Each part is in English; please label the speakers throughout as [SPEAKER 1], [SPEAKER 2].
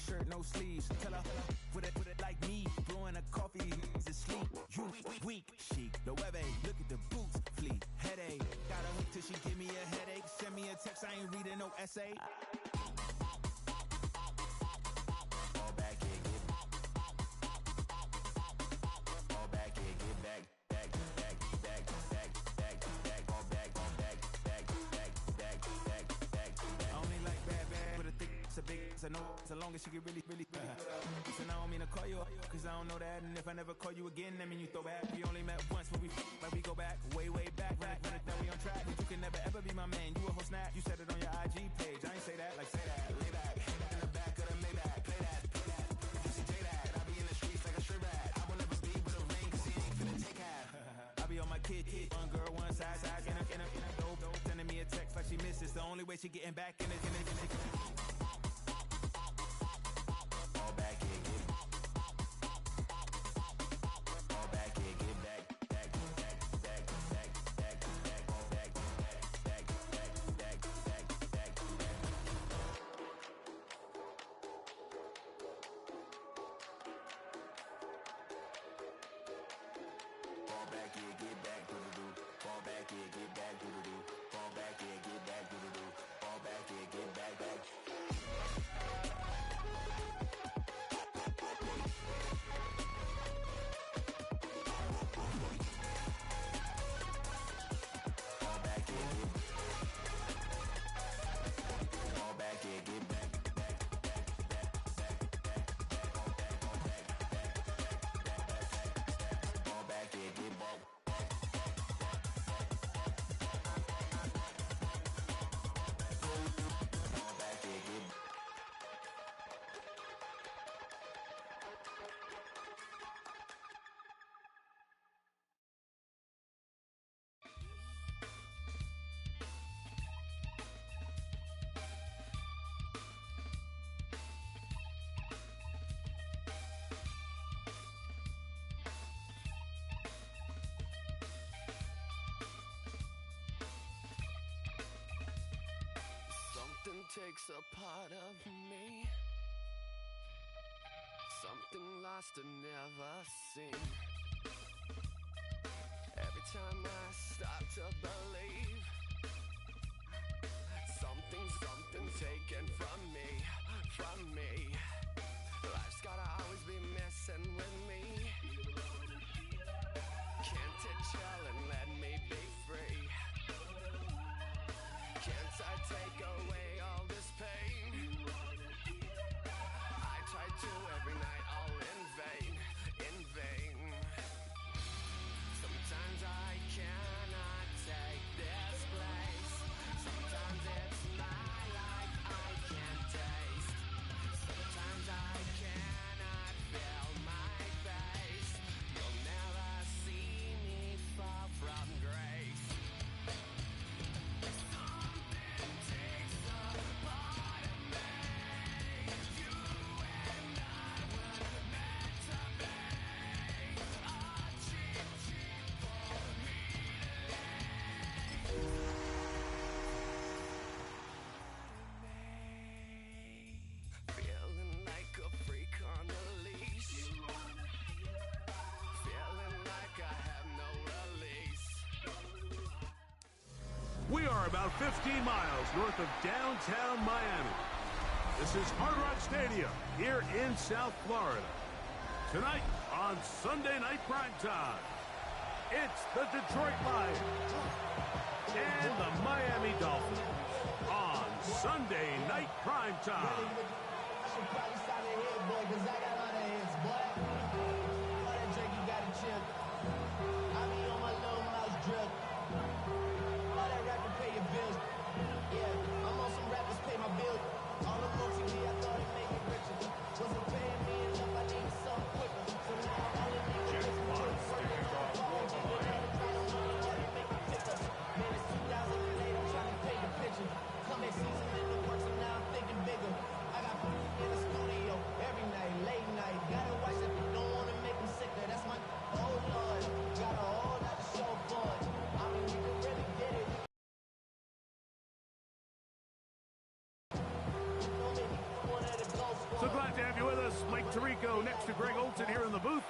[SPEAKER 1] shirt, no sleeves. Tell her, put it like me. Blowing a coffee, he's asleep. You weak, chic. The web look at the boots, fleet. Headache, got a hook till she give me a headache. Send me a text, I ain't reading no essay. Fall back here, get fall back here, get back. I know so long as she get really Listen, I don't mean to call you up, cause I don't know that. And if I never call you again, that mean you throw back. We only met once, but we like we go back, way back. Run it down, we on track. But you can never ever be my man. You a whole snap, you said it on your IG page. I ain't say that, like say that. Lay back, in the back of the Maybach. Play that. You see J that, I be in the streets like a strip rat. I will never be with a ring, cause he ain't finna take half. I be on my kid, one girl, one side, in a dope. Sending me a text like she misses. The only way she getting back in it.
[SPEAKER 2] Something takes a part of me, something lost and never seen. Every time I start to believe, something taken from me. Life's gotta always be messing with me. Can't it chill and let me be free? Can't I take away all this pain? I try to every night, all in vain. Sometimes I cannot take this place. Sometimes it's my life I can't taste. Sometimes I cannot feel my face. You'll never see me fall from grace.
[SPEAKER 3] We are about 15 miles north of downtown Miami. This is Hard Rock Stadium here in South Florida. Tonight on Sunday Night Primetime, it's the Detroit Lions and the Miami Dolphins on Sunday Night Primetime. Rowe next to Greg Olson here in the booth.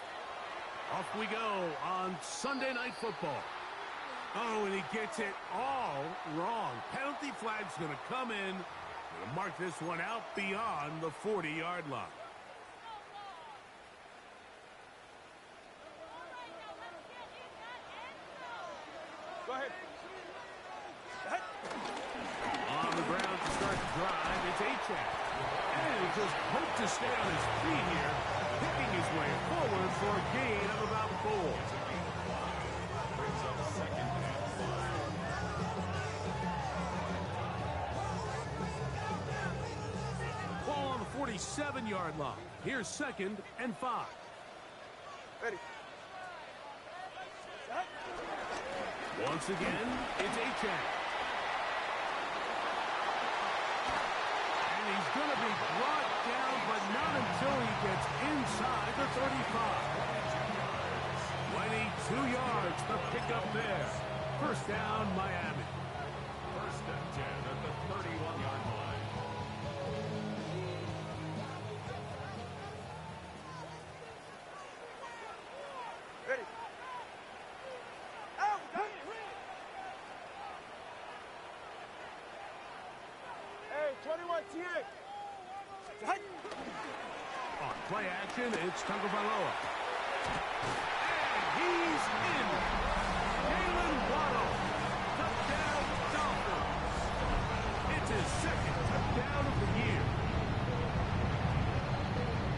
[SPEAKER 3] Off we go on Sunday Night Football. Oh, and he gets it all wrong. Penalty flag's going to come in. Going to mark this one out beyond the 40-yard line.
[SPEAKER 1] Go ahead.
[SPEAKER 3] On the ground to start the drive, it's Achane. And he just hoped to stay on his feet here, picking his way forward for a gain of about 4. Ball on the 47-yard line. Here's 2nd and 5.
[SPEAKER 1] Ready.
[SPEAKER 3] Once again, it's Achane. And he's going to be brought down, but not until he gets inside the 35. 22 yards to pick up there. First down, Miami.
[SPEAKER 4] First and 10 at the 31-yard line.
[SPEAKER 1] Ready. Hey, 21 TA.
[SPEAKER 3] On play action, it's Tagovailoa. And he's in. Jalen Waddle. Touchdown, Dolphins. It's his 2nd touchdown of the year.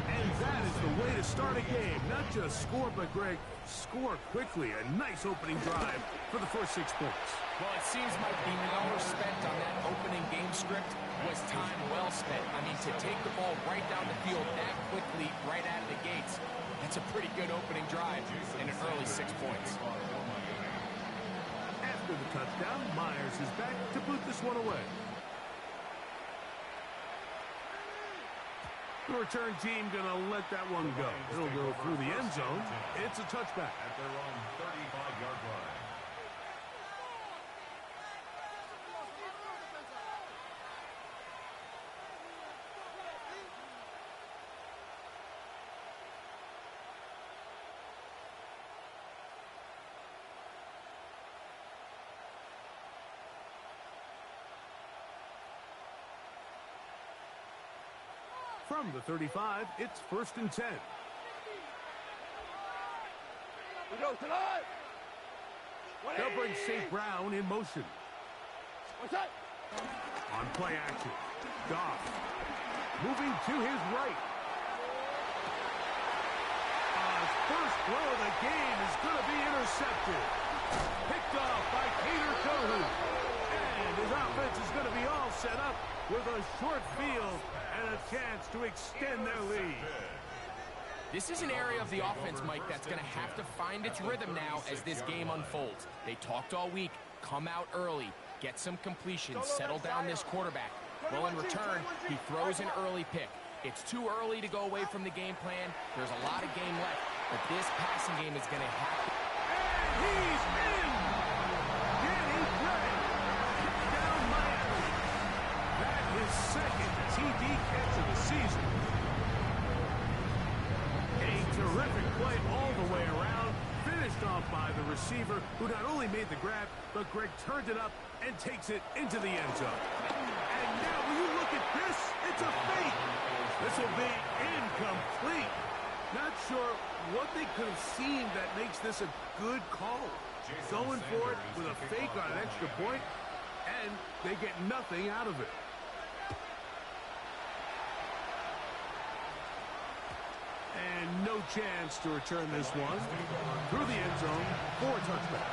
[SPEAKER 3] And that is the way to start a game. Not just score, but, Greg, score quickly. A nice opening drive for the first 6 points.
[SPEAKER 5] Well, it seems like the hour spent on that opening game script was time well spent. I mean, to take the ball right down the field that quickly, right out of the gates, that's a pretty good opening drive and an early 6 points.
[SPEAKER 3] After the touchdown, Myers is back to boot this one away. The return team going to let that one go. It'll go through the end zone. It's a touchback.
[SPEAKER 4] At their own 35-yard line.
[SPEAKER 3] From the 35, it's 1st and 10.
[SPEAKER 1] We go tonight.
[SPEAKER 3] They'll bring St. Brown in motion.
[SPEAKER 1] What's that?
[SPEAKER 3] On play action, Goff moving to his right. His first throw of the game is going to be intercepted. Picked off by Peter Cohu. And his offense is going to be all set up with a short field and a chance to extend their lead.
[SPEAKER 5] This is an area of the offense, Mike, that's going to have to find its rhythm now as this game unfolds. They talked all week, come out early, get some completions, settle down this quarterback. Well, in return, he throws an early pick. It's too early to go away from the game plan. There's a lot of game left, but this passing game is going to have to...
[SPEAKER 3] And he's in! Danny Gray! Down Miami. That is 2nd TD catch of the season. A terrific play all the way around. Finished off by the receiver, who not only made the grab, but Greg turned it up and takes it into the end zone. And now, will you look at this? It's a fake. This will be incomplete. Not sure what they could have seen that makes this a good call. Going for it with a fake on an extra point, and they get nothing out of it. And no chance to return this one through the end zone for a touchback.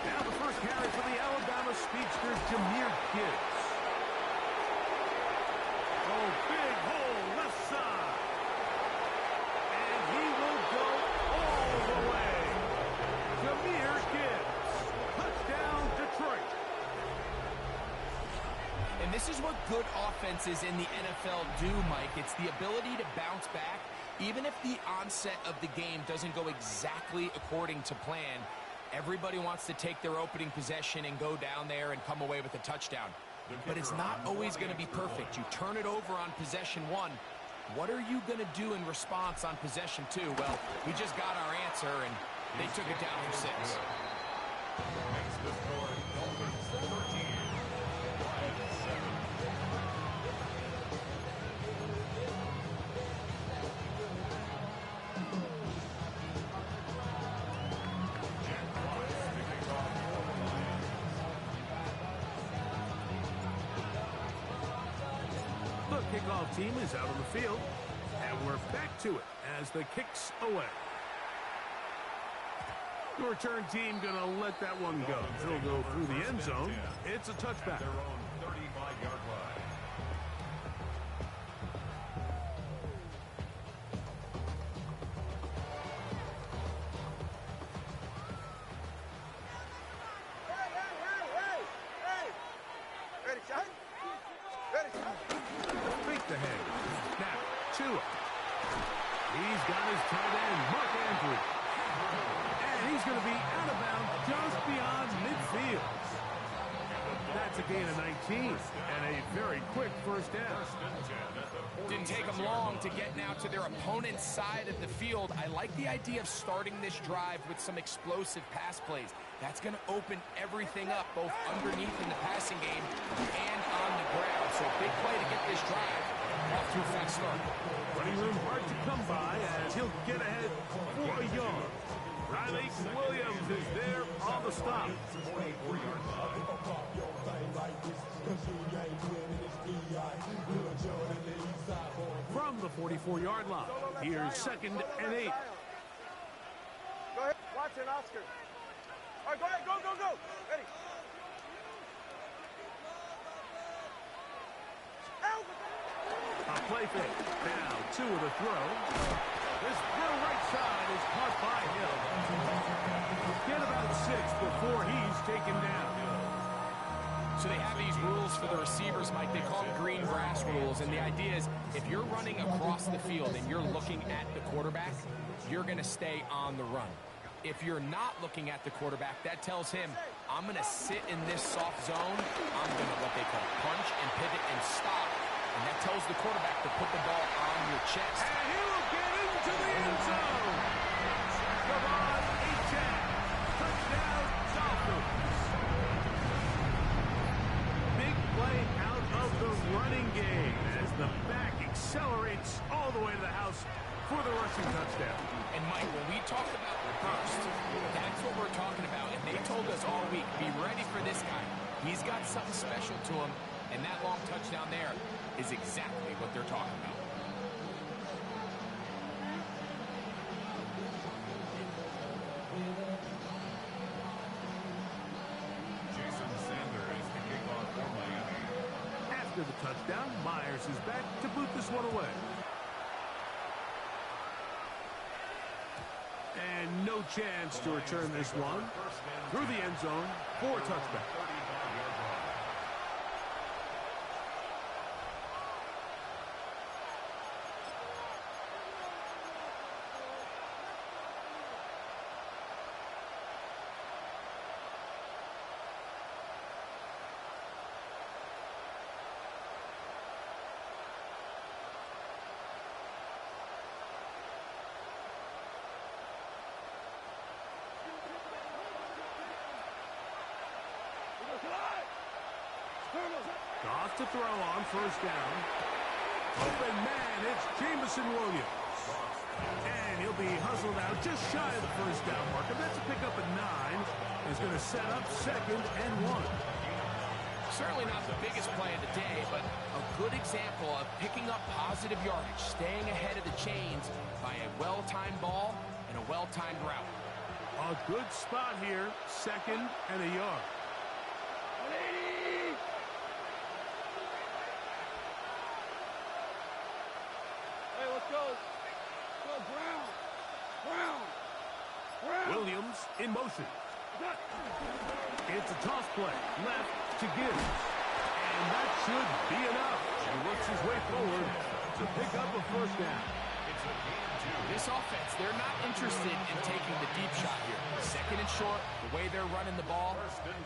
[SPEAKER 3] Now the first carry for the Alabama speedster, Jahmyr Gibbs. Oh, big hole, left side. And he will go all the way. Jahmyr Gibbs. Touchdown, Detroit.
[SPEAKER 5] is what good offenses in the NFL do, Mike. It's the ability to bounce back, even if the onset of the game doesn't go exactly according to plan. Everybody wants to take their opening possession and go down there and come away with a touchdown. But it's not always going to be perfect. You turn it over on possession 1. What are you going to do in response on possession 2? Well, we just got our answer, and they took it down for 6.
[SPEAKER 4] Makes the score Dolphins 13, Lions 7. Jack Watts to kick off for the Lions.
[SPEAKER 3] The kickoff team is out on the field, and we're back to it as the kick's away. The return team going to let that one go. It'll go through the end zone. It's a touchback.
[SPEAKER 4] Their own 35-yard line.
[SPEAKER 6] Ready, shot? Ready, shot?
[SPEAKER 3] Fake the head. Now, Tua. He's got his tight end, Mark Andrews. And he's going to be out of bounds just beyond midfield. That's a gain of 19 and a very quick first down.
[SPEAKER 5] Didn't take them long to get now to their opponent's side of the field. I like the idea of starting this drive with some explosive pass plays. That's going to open everything up, both underneath in the passing game and on the ground. So a big play to get this drive off to a fast start.
[SPEAKER 3] Running room hard to come by as he'll get ahead for a yard. Riley Williams is there on the stop. From the 44-yard line, here's 2nd and 8.
[SPEAKER 6] Go ahead, Watson, Oscar. All right, go ahead, go. Ready.
[SPEAKER 3] A play fake. Now, 2 of the throw. This throw right side is caught by Hill. Get about 6 before he's taken down.
[SPEAKER 5] So they have these rules for the receivers, Mike. They call them green grass rules. And the idea is if you're running across the field and you're looking at the quarterback, you're going to stay on the run. If you're not looking at the quarterback, that tells him, I'm going to sit in this soft zone. I'm going to what they call punch and pivot and stop. And that tells the quarterback to put the ball on your chest.
[SPEAKER 3] And he will get into the end zone. Come on, 8-10. Touchdown, Dolphins. Big play out of the running game as the back accelerates all the way to the house for the rushing touchdown.
[SPEAKER 5] And Mike, when we talked about burst, that's what we're talking about. And they told us all week, be ready for this guy. He's got something special to him. And that long touchdown there is exactly what they're talking about.
[SPEAKER 4] Jason Sanders to kick off for Miami.
[SPEAKER 3] After the touchdown, Myers is back to boot this one away. And no chance to return this one through the end zone for a touchback.
[SPEAKER 4] 35-yard line.
[SPEAKER 3] Off to throw on first down. Open man, it's Jamison Williams. And he'll be hustled out just shy of the first down marker. That's a pickup at 9. He's going to set up 2nd and 1.
[SPEAKER 5] Certainly not the biggest play of the day, but a good example of picking up positive yardage, staying ahead of the chains by a well-timed ball and a well-timed route.
[SPEAKER 3] A good spot here, 2nd and a yard. Williams in motion. It's a toss play. Left to Gibbs. And that should be enough. He works his way forward to pick up a first down.
[SPEAKER 5] This offense, they're not interested in taking the deep shot here. Second and short, the way they're running the ball,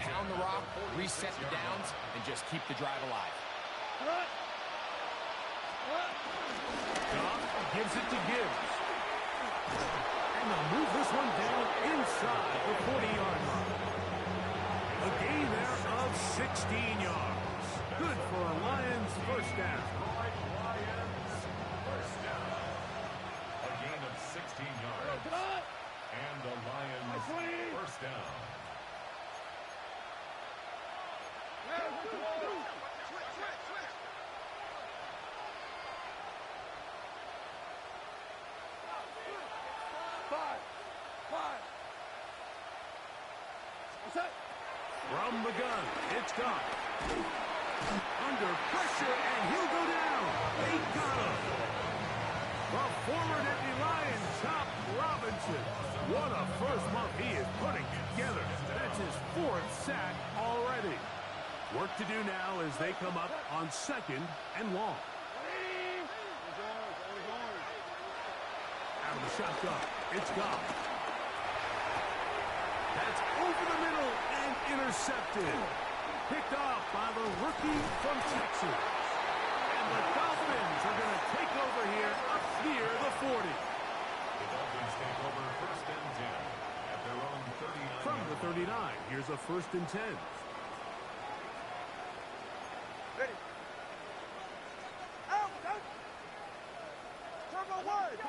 [SPEAKER 5] pound the rock, reset the downs, and just keep the drive alive.
[SPEAKER 3] Goff gives it to Gibbs. And they'll move this one down inside the 40-yard line. A gain there of 16 yards. Good for a Lions first down.
[SPEAKER 4] A gain of 16 yards. And the Lions first down.
[SPEAKER 3] From the gun, it's Goff. Under pressure, and he'll go down. They got him. The former Nittany Lion, Chop Robinson. What a first month he is putting together. That's his 4th sack already. Work to do now as they come up on 2nd and long. Out of the shotgun, it's Goff. That's over the middle and intercepted. Picked off by the rookie from Texas. And the Dolphins are going to take over here up near the 40.
[SPEAKER 4] The Dolphins take over 1st and 10 at their own 39.
[SPEAKER 3] From the 39, here's a 1st and 10.
[SPEAKER 6] Ready. Out, out. Turbo wide.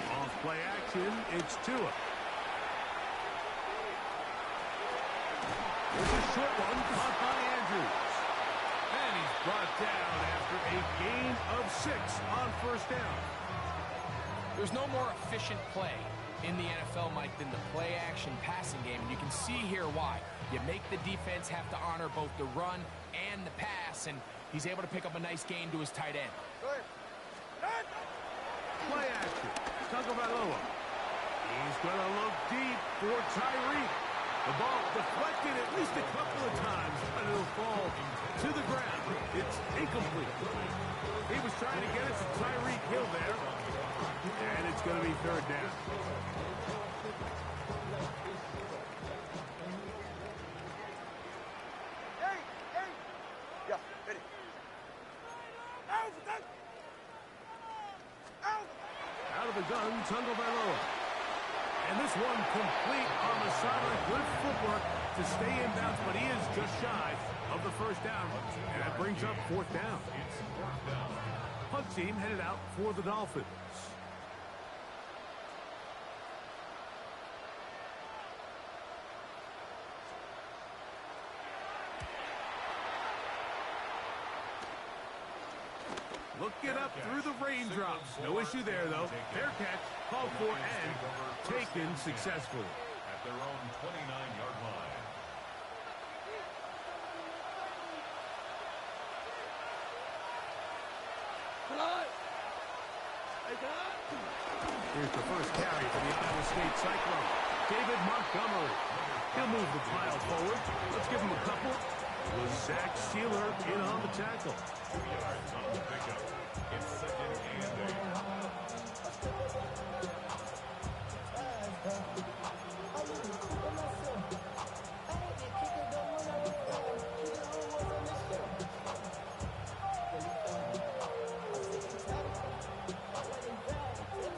[SPEAKER 3] Off play action, it's Tua. There's a short one caught by Andrews. And he's brought down after a gain of 6 on 1st down.
[SPEAKER 5] There's no more efficient play in the NFL, Mike, than the play-action passing game, and you can see here why. You make the defense have to honor both the run and the pass, and he's able to pick up a nice gain to his tight end.
[SPEAKER 3] Play action. Tagovailoa. He's going to look deep for Tyreek. The ball deflected at least a couple of times, but it'll fall to the ground. It's incomplete. He was trying to get it to Tyreek Hill there, and it's going to be 3rd down.
[SPEAKER 6] Yeah, ready.
[SPEAKER 3] Out of the gun, Tagovailoa. And this one complete on the sideline. Good footwork to stay in bounds, but he is just shy of the 1st down. And that brings up 4th down. Punt team headed out for the Dolphins. Looking up through the raindrops. No issue there, though. Fair catch, called for, and taken successfully.
[SPEAKER 4] At their own 29-yard line.
[SPEAKER 3] Here's the first carry for the Iowa State Cyclone. David Montgomery. He'll move the pile forward. Let's give him a couple. With Zach Sealer in on the tackle.
[SPEAKER 4] 2 yards on the pickup. It's 2nd and
[SPEAKER 3] 8.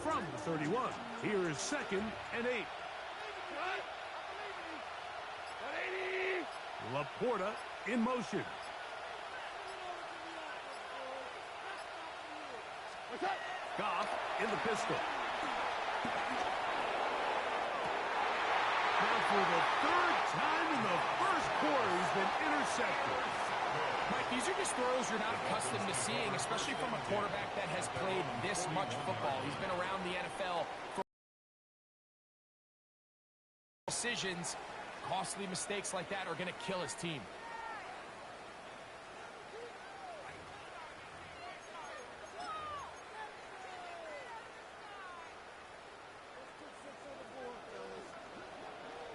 [SPEAKER 3] From the 31, here is 2nd and 8. Laporta in motion. Goff in the pistol. Now for the 3rd time in the 1st quarter, he's been intercepted.
[SPEAKER 5] Mike, these are just throws you're not accustomed to seeing, especially from a quarterback that has played this much football. He's been around the NFL for decisions. Costly mistakes like that are going to kill his team.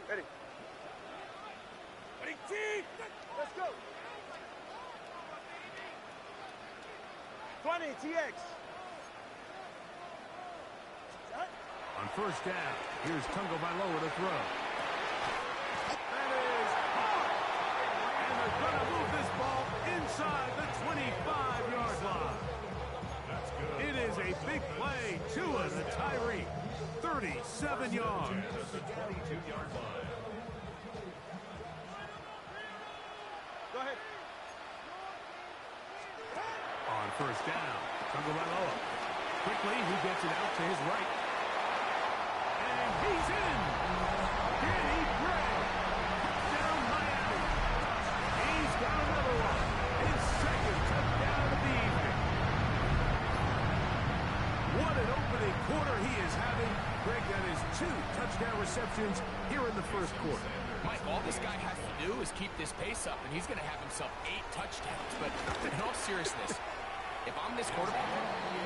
[SPEAKER 6] Ready. Let's go. 20, TX.
[SPEAKER 3] On first down, here's Tagovailoa to throw. That is hard. And they're going to move this ball inside the 25-yard line.
[SPEAKER 4] That's good.
[SPEAKER 3] It is a big play. Tua to Tyree. 37 yards.
[SPEAKER 4] At the 22-yard line.
[SPEAKER 6] Go ahead.
[SPEAKER 3] On first down, Tagovailoa. Quickly, he gets it out to his right. And he's in. Danny Gray. Touchdown Miami. He's got another one. His second touchdown of the evening. What an opening quarter he is having. Greg, that is 2 touchdown receptions here in the first quarter.
[SPEAKER 5] Mike, all this guy has to do is keep this pace up, and he's going to have himself 8 touchdowns. But in all seriousness, if I'm this quarterback,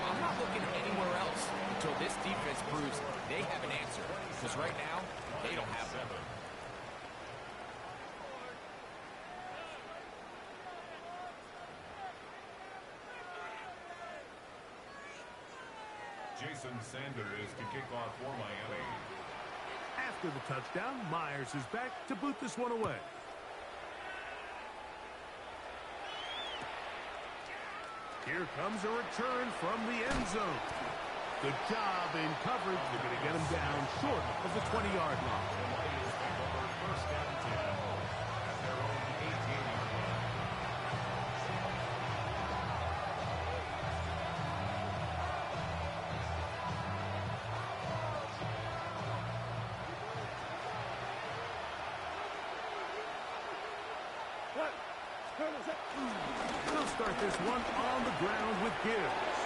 [SPEAKER 5] I'm not looking anywhere else until this defense proves they have an answer. Because right now, they don't have one.
[SPEAKER 4] Jason Sanders to kick off for Miami.
[SPEAKER 3] After the touchdown, Myers is back to boot this one away. Here comes a return from the end zone. Good job in coverage. They're going to get him down short of the 20-yard line.
[SPEAKER 4] The Lions take over first down 10 at their own 18-yard line.
[SPEAKER 3] They'll start this one on the ground with Gibbs.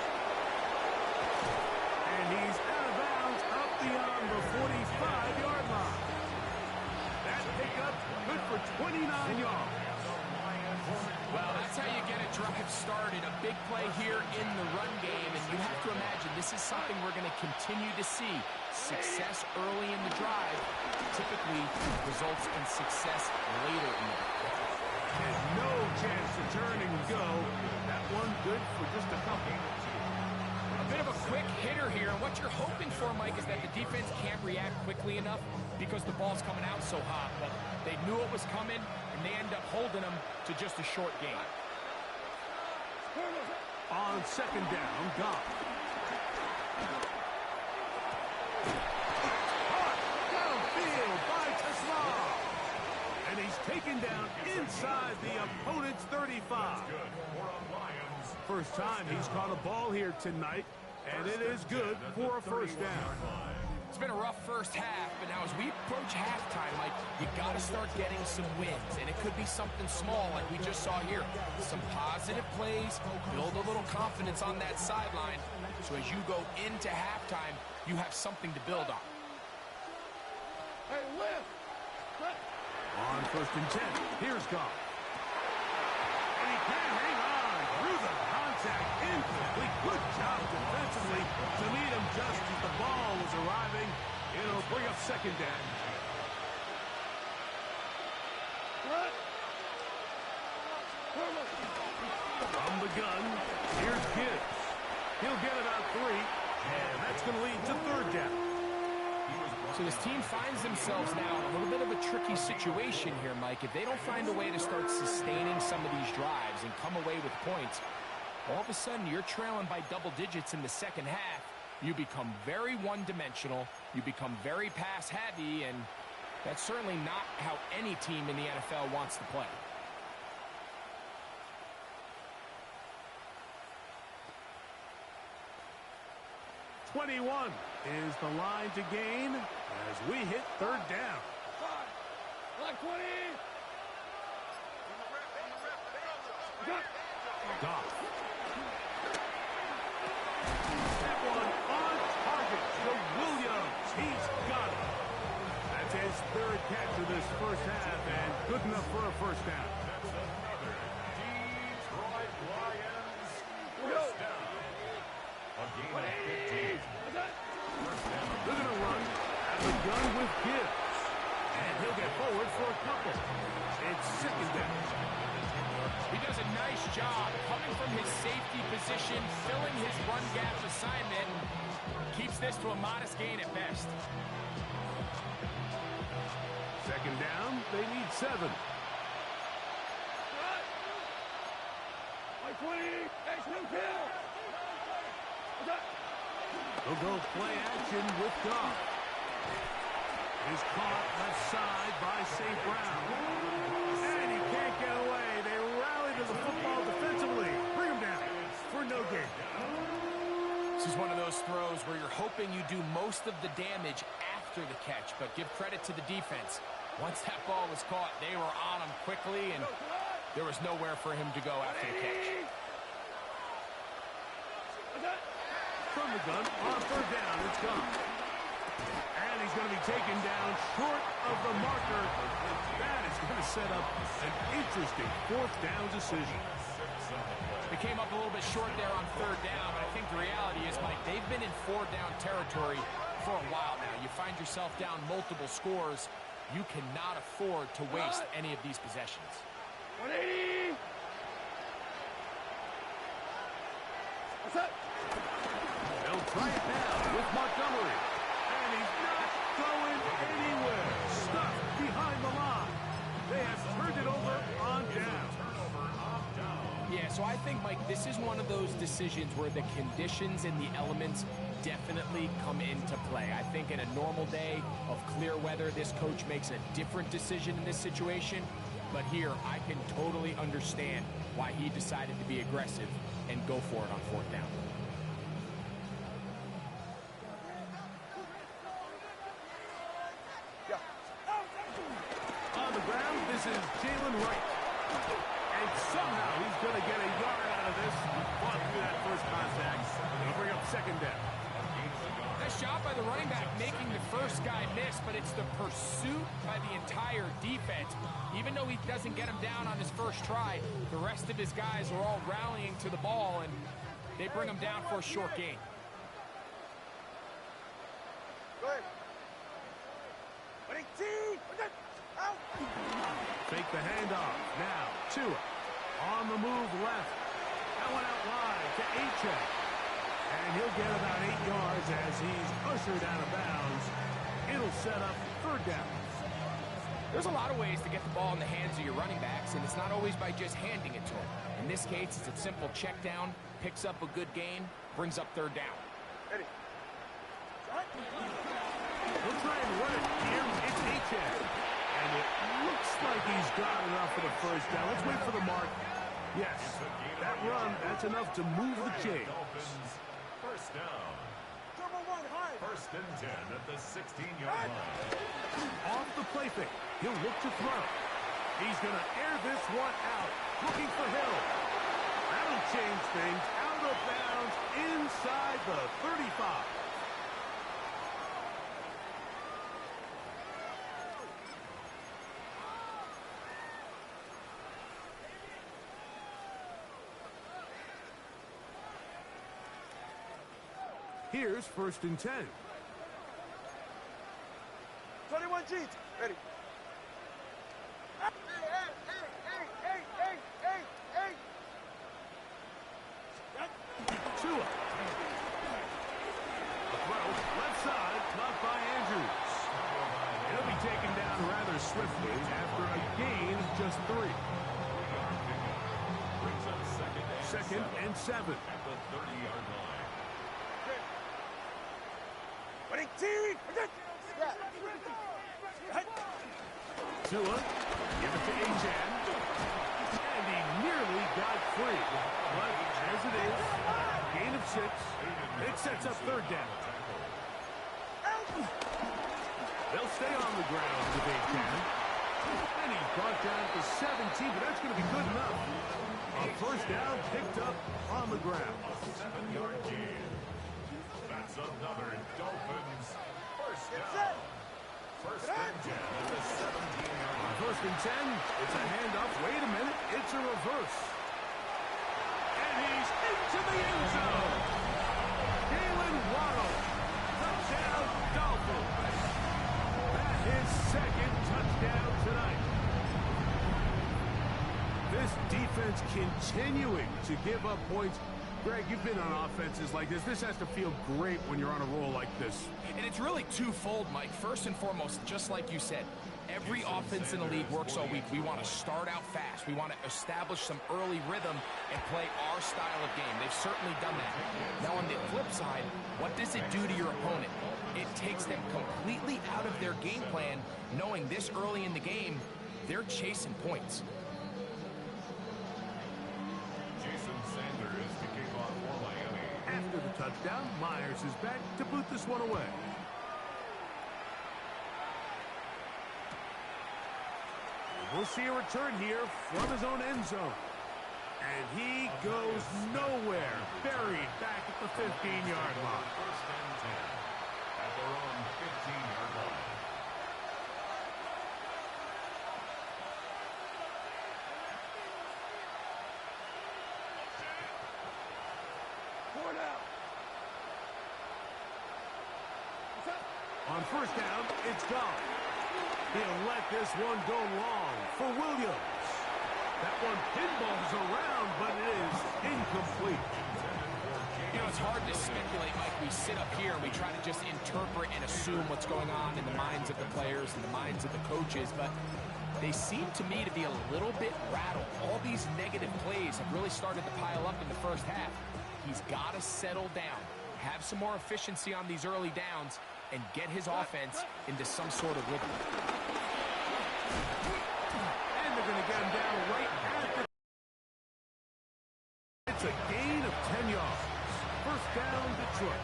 [SPEAKER 3] And he's out of bounds up beyond the 45-yard line. That pickup good for 29 yards.
[SPEAKER 5] Well, that's how you get a drive started. A big play here in the run game. And you have to imagine this is something we're going to continue to see. Success early in the drive typically results in success later in the drive.
[SPEAKER 3] And no chance to turn and go. That one good for just a couple.
[SPEAKER 5] A bit of a quick hitter here. And what you're hoping for, Mike, is that the defense can't react quickly enough because the ball's coming out so hot. But they knew it was coming, and they end up holding them to just a short gain.
[SPEAKER 3] On second down, Goff. Downfield by Tesla. And he's taken down inside the opponent's 35. First time he's caught a ball here tonight, and it is good for a first down.
[SPEAKER 5] It's been a rough first half, but now as we approach halftime, Mike, you got to start getting some wins, and it could be something small like we just saw here. Some positive plays, build a little confidence on that sideline, so as you go into halftime, you have something to build on.
[SPEAKER 6] Hey, lift.
[SPEAKER 3] On first and 10, here's Goff. And he can't hang on through the contact, incomplete. Good job defensively to meet him just as the ball was arriving. It'll bring up second down. From the gun, here's Gibbs. He'll get about 3, and that's going to lead to third down.
[SPEAKER 5] So this team finds themselves now in a little bit of a tricky situation here, Mike. If they don't find a way to start sustaining some of these drives and come away with points, all of a sudden you're trailing by double digits in the second half. You become very one-dimensional. You become very pass-heavy, and that's certainly not how any team in the NFL wants to play.
[SPEAKER 3] .21 is the line to gain as we hit third down.
[SPEAKER 6] Like 20.
[SPEAKER 3] Goff. That one on target to Williams. He's got it. That's his third catch of this first half, and good enough for a first down.
[SPEAKER 4] That's another Detroit Lions first down. A game of 15.
[SPEAKER 3] They're going to run at the gun with Gibbs. And he'll get forward for a couple. It's second down.
[SPEAKER 5] He does a nice job coming from his safety position, filling his run gap assignment, keeps this to a modest gain at best.
[SPEAKER 3] Second down, they need 7. They'll go play action with Goff. Is caught left side by St. Brown. And he can't get away. They rally to the football defensively. Bring him down for no gain.
[SPEAKER 5] This is one of those throws where you're hoping you do most of the damage after the catch, but give credit to the defense. Once that ball was caught, they were on him quickly, and there was nowhere for him to go after the catch.
[SPEAKER 3] From the gun, on third down, it's gone. And he's going to be taken down short of the marker. That is going to set up an interesting fourth down decision.
[SPEAKER 5] They came up a little bit short there on third down, but I think the reality is, Mike, they've been in four-down territory for a while now. You find yourself down multiple scores. You cannot afford to waste any of these possessions.
[SPEAKER 6] 180! What's up?
[SPEAKER 3] They'll try it now with Montgomery. And he's not going anywhere. Stuck behind the line. They have turned it over on down.
[SPEAKER 5] Yeah, so I think, Mike, this is one of those decisions where the conditions and the elements definitely come into play. I think in a normal day of clear weather, this coach makes a different decision in this situation. But here, I can totally understand why he decided to be aggressive and go for it on fourth down.
[SPEAKER 3] On the ground, this is Jalen Wright. And somehow he's going to get a yard out of this. Fought through that first contact. It'll bring up second down.
[SPEAKER 5] Nice job by the running back making the first guy miss, but it's the pursuit by the entire defense. Even though he doesn't get him down on his first try, the rest of his guys are all rallying to the ball, and they bring him down for a short gain.
[SPEAKER 6] Go ahead.
[SPEAKER 3] Fake the handoff. Now, Tua. On the move left. That one out wide to Achane. And he'll get about 8 yards as he's ushered out of bounds. It'll set up third down.
[SPEAKER 5] There's a lot of ways to get the ball in the hands of your running backs, and it's not always by just handing it to them. In this case, it's a simple check down, picks up a good gain, brings up third down.
[SPEAKER 6] Eddie.
[SPEAKER 3] We'll try and run it here. It's Achane. And it looks like he's got enough for the first down. Let's wait for the mark. Yes, that run, that's enough to move the chains.
[SPEAKER 4] First down.
[SPEAKER 6] Turbo 1, high.
[SPEAKER 4] First and 10 at the 16-yard line.
[SPEAKER 3] Off the play fake. He'll look to throw. He's going to air this one out. Looking for Hill. That'll change things. Out of bounds inside the 35. Here's first and 10.
[SPEAKER 6] 21 G's. Ready.
[SPEAKER 3] Tua. A throw, left side, caught by Andrews. He'll be taken down rather swiftly after a gain of just 3.
[SPEAKER 4] Brings up
[SPEAKER 3] Second and 7.
[SPEAKER 4] at the 30-yard line.
[SPEAKER 3] Tua, give it to Achane. And he nearly got free. But as it is, gain of 6. It sets up third down. They'll stay on the ground with Achane. And he's brought down to 17, but that's going to be good enough. A first down picked up on the ground.
[SPEAKER 4] 7-yard gain. That's another Dolphins first down. First and 10 at the 17-yard line.
[SPEAKER 3] First and 10, it's a handoff. Wait a minute, it's a reverse. And he's into the end zone. Jalen Waddle, touchdown Dolphins. That is second touchdown. defense continuing to give up points. Greg, you've been on offenses like this. This has to feel great when you're on a roll like this.
[SPEAKER 5] And it's really twofold, Mike. First and foremost, just like you said, every offense in the league works all week. We want to start out fast. We want to establish some early rhythm and play our style of game. They've certainly done that. Now, on the flip side, what does it do to your opponent? It takes them completely out of their game plan, knowing this early in the game, they're chasing points.
[SPEAKER 3] After the touchdown, Myers is back to boot this one away. We'll see a return here from his own end zone. And he goes nowhere. Buried back at the 15-yard line.
[SPEAKER 4] First and 10 at their own 15-yard line.
[SPEAKER 3] On first down, it's gone. He'll let this one go long for Williams. That one pinballs around, but it is incomplete.
[SPEAKER 5] You know, it's hard to speculate, Mike. We sit up here and we try to just interpret and assume what's going on in the minds of the players and the minds of the coaches, but they seem to me to be a little bit rattled. All these negative plays have really started to pile up in the first half. He's got to settle down, have some more efficiency on these early downs, and get his offense into some sort of rhythm.
[SPEAKER 3] And they're going to get him down right at the... It's a gain of 10 yards. First down, Detroit.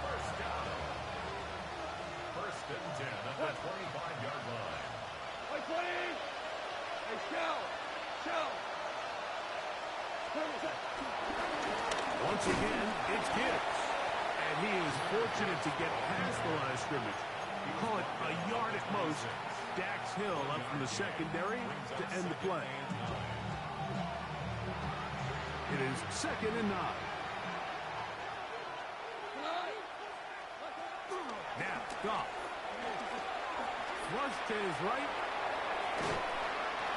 [SPEAKER 4] First down. First and 10 at the 25-yard line.
[SPEAKER 6] Hey, 20! Hey, shell!
[SPEAKER 3] Once again, it's Gibbs. And he is fortunate to get past the line of scrimmage. You call it a yard at most. Dax Hill up from the secondary to end the play. It is 2nd and 9. Now, Goff. Flush to his right.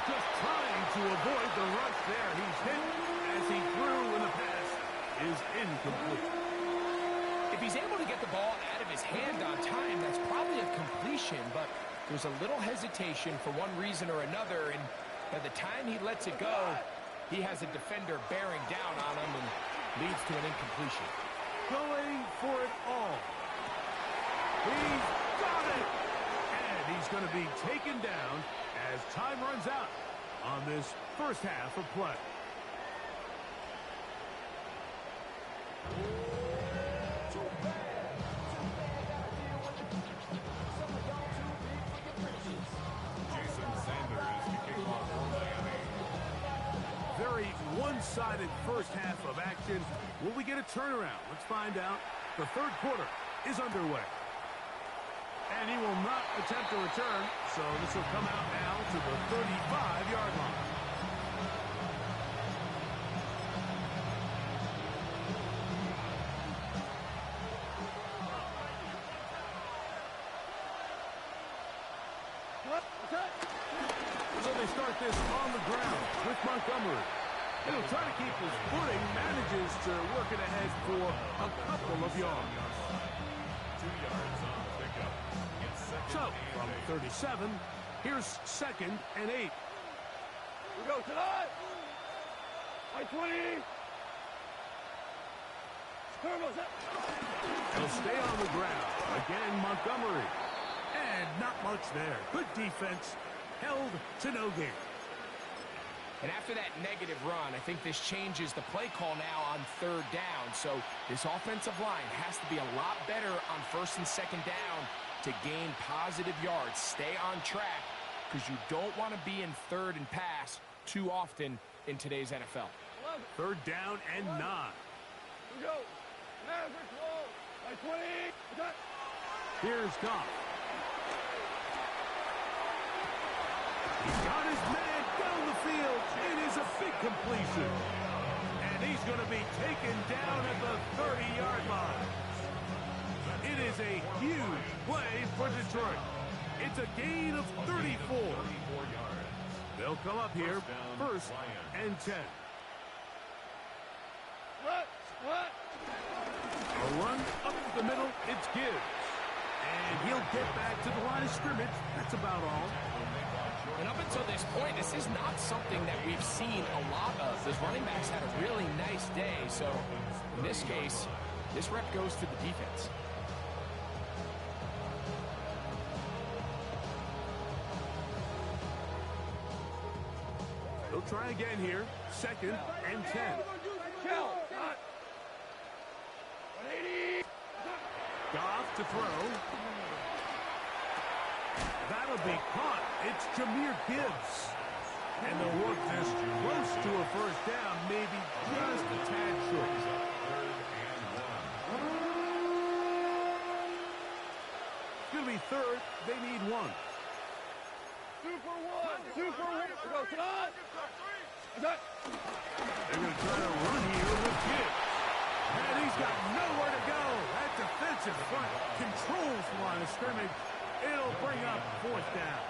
[SPEAKER 3] Just trying to avoid the rush there. He's hit as he threw, and the pass is incomplete.
[SPEAKER 5] If he's able to get the ball out of his hand on time, that's probably a completion, but there's a little hesitation for one reason or another, and by the time he lets it go, he has a defender bearing down on him and leads to an incompletion.
[SPEAKER 3] Going for it all. He's got it! And he's going to be taken down as time runs out on this first half of play. Very one-sided first half of action. Will we get a turnaround? Let's find out. The third quarter is underway. And he will not attempt a return, so this will come out now to the 35-yard line. So they start this on the ground with Montgomery. He'll try to keep his footing, manages to work it ahead for a couple of yards.
[SPEAKER 4] 2 yards on the pickup. It's
[SPEAKER 3] So,
[SPEAKER 4] second
[SPEAKER 3] from
[SPEAKER 4] and
[SPEAKER 3] 37, here's 2nd and 8.
[SPEAKER 6] We go tonight! By 20!
[SPEAKER 3] He'll stay on the ground. Again, Montgomery. And not much there. Good defense. Held to no gain.
[SPEAKER 5] And after that negative run, I think this changes the play call now on third down. So this offensive line has to be a lot better on first and second down to gain positive yards. Stay on track because you don't want to be in third and pass too often in today's NFL.
[SPEAKER 3] Third down and 9.
[SPEAKER 6] We go. Mavericks roll. By 20.
[SPEAKER 3] Here's Goff. He's got his man down the field. It is a big completion. And he's going to be taken down at the 30-yard line. It is a huge play for Detroit. It's a gain of 34. They'll come up here, first and 10. A run up the middle, it's Gibbs. And he'll get back to the line of scrimmage. That's about all.
[SPEAKER 5] And up until this point, this is not something that we've seen a lot of. Those running backs had a really nice day. So in this case, this rep goes to the defense.
[SPEAKER 3] He'll try again here. Second and 10. Goff to throw. That'll be caught. It's Jahmyr Gibbs. And they'll work this close to a first down, maybe just a tad short. It's going to be third. They need one.
[SPEAKER 6] 2 for 1. 2 for 1. Go,
[SPEAKER 3] They're going to try to run here with Gibbs. And he's got nowhere to go. That defensive front controls the line of scrimmage. It'll bring up fourth down.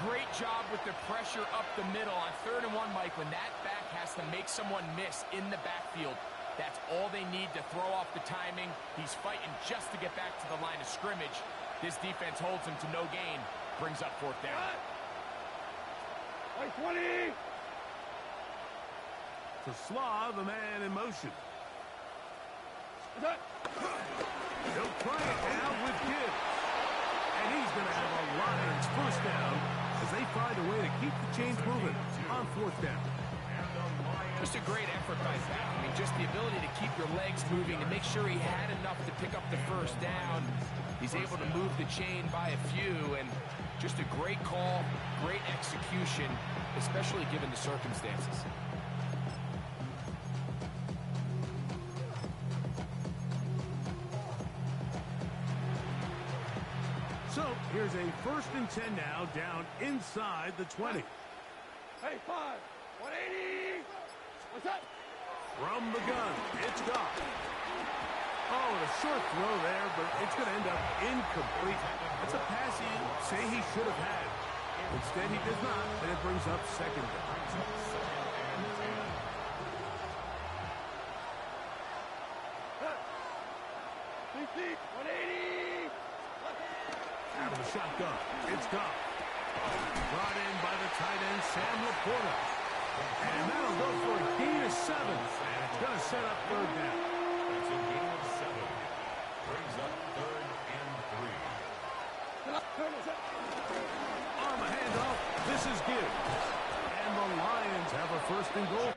[SPEAKER 5] Great job with the pressure up the middle on 3rd and 1, Mike. When that back has to make someone miss in the backfield, that's all they need to throw off the timing. He's fighting just to get back to the line of scrimmage. This defense holds him to no gain. Brings up fourth down.
[SPEAKER 6] 20.
[SPEAKER 3] To Slav, the man in motion. He'll try it now with Gibbs. And he's going to have a Lions first down as they find a way to keep the chains moving on fourth down.
[SPEAKER 5] Just a great effort by Val. I mean, just the ability to keep your legs moving to make sure he had enough to pick up the first down. He's able to move the chain by a few, and just a great call, great execution, especially given the circumstances.
[SPEAKER 3] So here's a first and 10 now, down inside the 20.
[SPEAKER 6] Hey, 5. 180. What's up?
[SPEAKER 3] From the gun, it's Goff. Oh, a short throw there, but it's going to end up incomplete. That's a pass he say he should have had. Instead, he does not, and it brings up second down.
[SPEAKER 6] 180.
[SPEAKER 3] Out of the shotgun, it's Goff. Brought in by the tight end, Sam Laporta. And that'll go for a gain of 7. And it's going to set up third down.
[SPEAKER 4] That's a gain of 7. Brings up 3rd and 3.
[SPEAKER 3] On the handoff, this is Gibbs. And the Lions have a first and goal.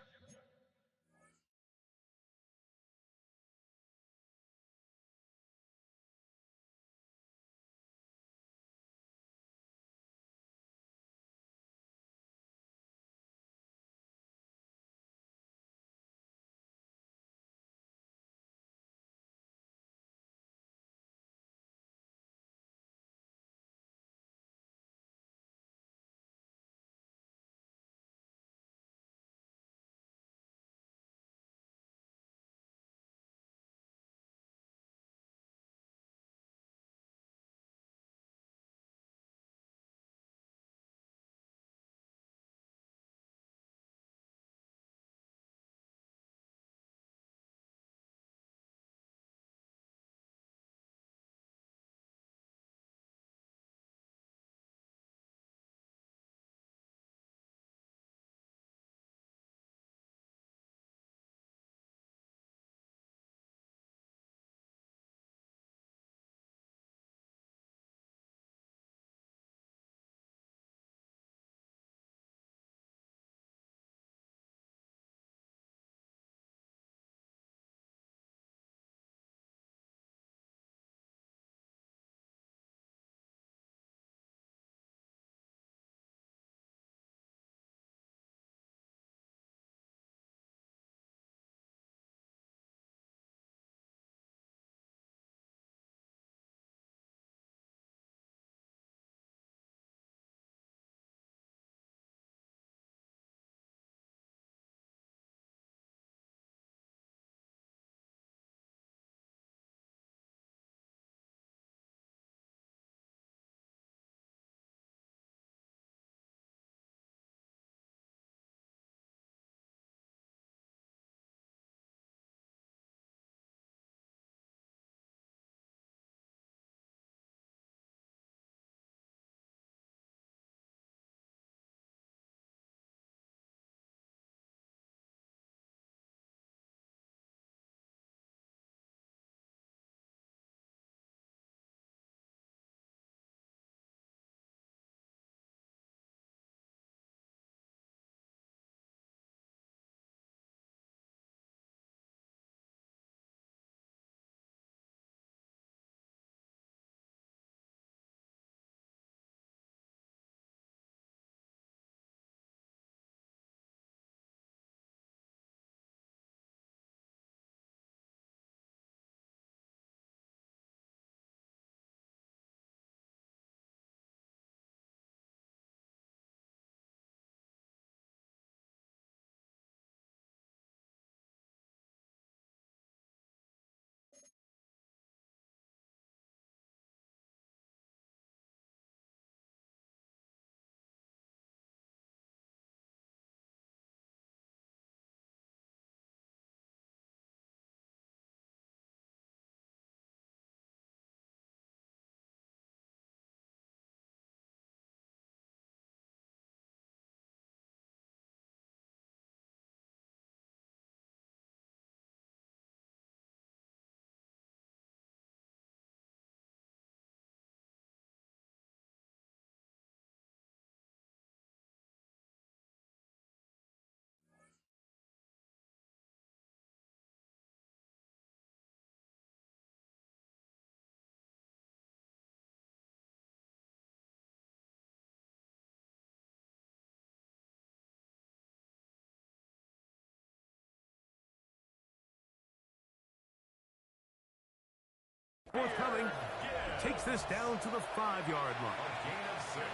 [SPEAKER 3] takes this down to the 5-yard line.
[SPEAKER 4] A gain of 6.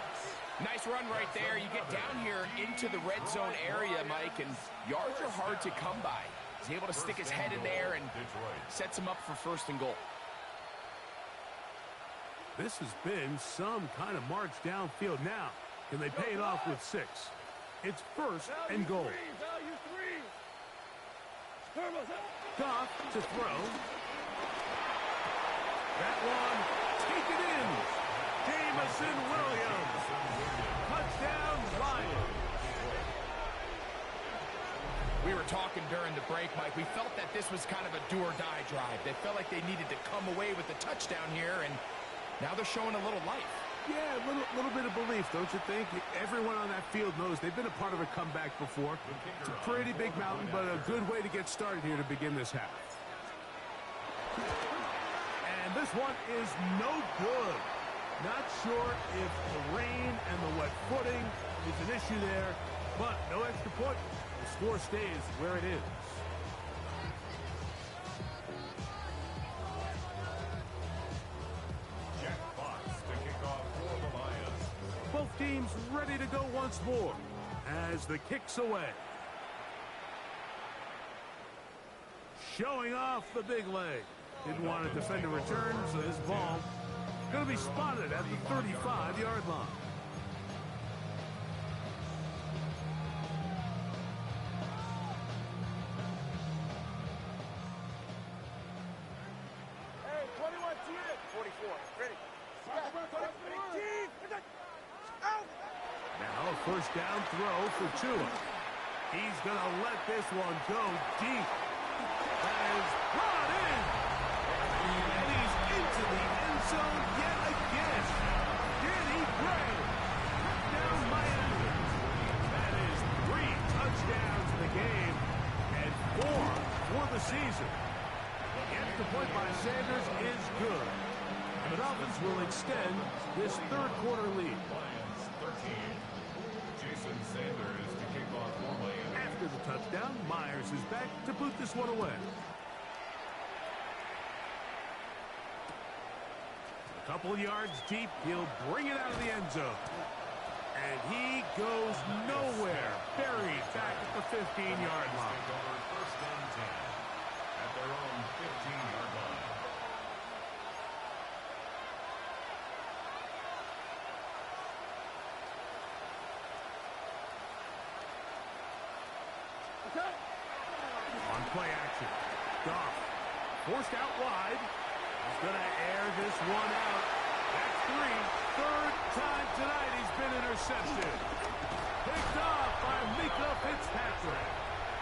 [SPEAKER 5] Nice run right there. You get down here into the red zone area, Mike, and yards are hard to come by. He's able to stick his head in there and sets him up for 1st and goal.
[SPEAKER 3] This has been some kind of march downfield now. Can they pay it off with 6? It's 1st and goal. Goff to throw. That one taken in. Jamison Williams. Touchdown, Lions.
[SPEAKER 5] We were talking during the break, Mike. We felt that this was kind of a do-or-die drive. They felt like they needed to come away with the touchdown here, and now they're showing a little life.
[SPEAKER 3] Yeah, a little bit of belief, don't you think? Everyone on that field knows they've been a part of a comeback before. It's a pretty big mountain, but a good way to get started here to begin this half. And this one is no good. Not sure if the rain and the wet footing is an issue there, but no extra point. The score stays where it is. Both teams ready to go once more as the kick's away. Showing off the big leg. Didn't want to defend a return, so this ball going to be spotted at the 35-yard line.
[SPEAKER 6] Hey, 21, 44, ready.
[SPEAKER 3] Now a 1st down throw for Tua. He's going to let this one go deep. That is brought in. And he's into the end zone yet again. Danny Gray. Touchdown Miami. That is 3 touchdowns in the game and 4 for the season. The extra point by Sanders is good. And the Dolphins will extend this 3rd quarter lead.
[SPEAKER 4] Lions 13. Jason Sanders to kick off for Miami.
[SPEAKER 3] After the touchdown, Myers is back to boot this one away. A couple of yards deep, he'll bring it out of the end zone. And he goes nowhere. Buried back at the 15-yard line.
[SPEAKER 4] Take over 1st and 10 at their own 15-yard line.
[SPEAKER 3] On play action. Goff forced out wide. He's going to air this one out. That's 3. 3rd time tonight he's been intercepted. Picked off by Mika Fitzpatrick.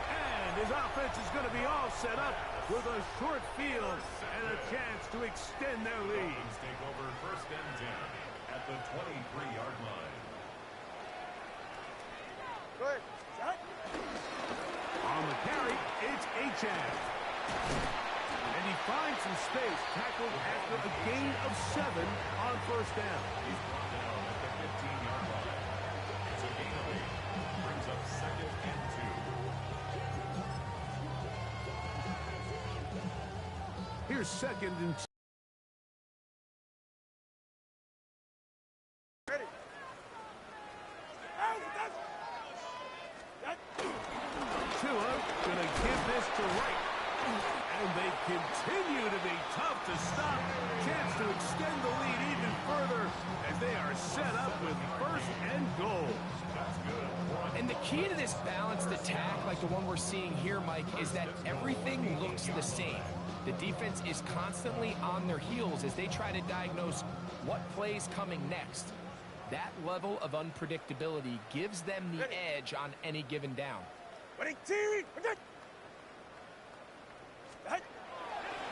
[SPEAKER 3] And his offense is going to be all set up with a short field and a chance to extend their lead.
[SPEAKER 4] Dolphins take over 1st and 10 at the 23-yard line.
[SPEAKER 6] Go ahead. Shot.
[SPEAKER 3] On the carry, it's Achane. And he finds some space, tackled after a gain of 7 on 1st down.
[SPEAKER 4] He's brought down at the 15-yard line. It's a gain of 8. Brings up 2nd and 2.
[SPEAKER 3] Here's 2nd and 2.
[SPEAKER 6] Ready.
[SPEAKER 3] Tua gonna give this to Wright. And they continue to be tough to stop. Chance to extend the lead even further as they are set up with 1st and goal.
[SPEAKER 4] That's good.
[SPEAKER 5] And the key to this balanced attack, like the one we're seeing here, Mike, is that everything looks the same. The defense is constantly on their heels as they try to diagnose what play's coming next. That level of unpredictability gives them the edge on any given down.